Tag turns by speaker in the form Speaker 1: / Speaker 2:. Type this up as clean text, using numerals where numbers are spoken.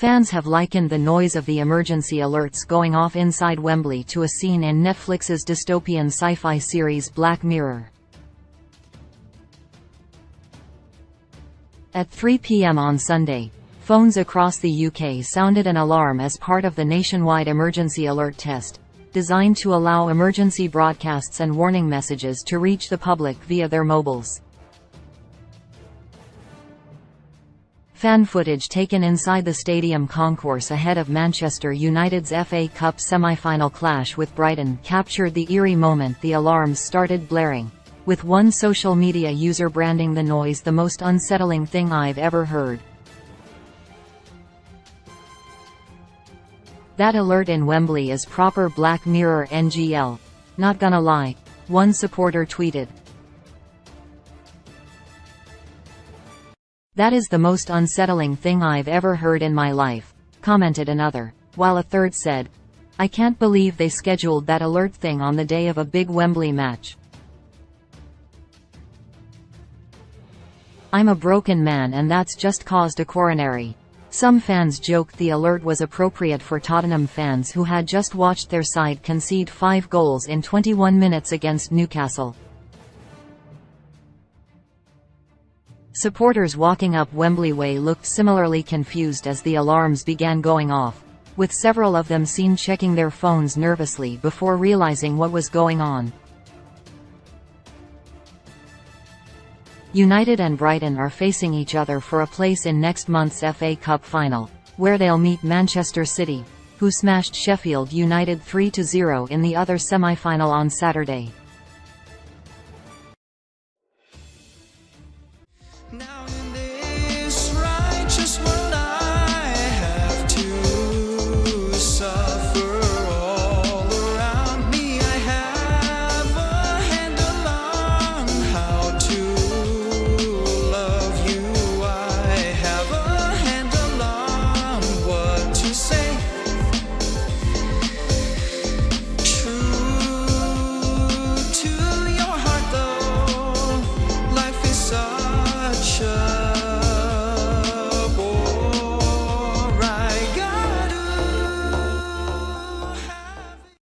Speaker 1: Fans have likened the noise of the emergency alerts going off inside Wembley to a scene in Netflix's dystopian sci-fi series Black Mirror. At 3 p.m. on Sunday, phones across the UK sounded an alarm as part of the nationwide emergency alert test, designed to allow emergency broadcasts and warning messages to reach the public via their mobiles. Fan footage taken inside the stadium concourse ahead of Manchester United's FA Cup semi-final clash with Brighton captured the eerie moment the alarms started blaring, with one social media user branding the noise the most unsettling thing I've ever heard. "That alert in Wembley is proper Black Mirror NGL. Not gonna lie," one supporter tweeted. "That is the most unsettling thing I've ever heard in my life," commented another, while a third said, "I can't believe they scheduled that alert thing on the day of a big Wembley match. I'm a broken man and that's just caused a coronary." Some fans joked the alert was appropriate for Tottenham fans who had just watched their side concede 5 goals in 21 minutes against Newcastle. Supporters walking up Wembley Way looked similarly confused as the alarms began going off, with several of them seen checking their phones nervously before realizing what was going on. United and Brighton are facing each other for a place in next month's FA Cup final, where they'll meet Manchester City, who smashed Sheffield United 3-0 in the other semi-final on Saturday.
Speaker 2: Now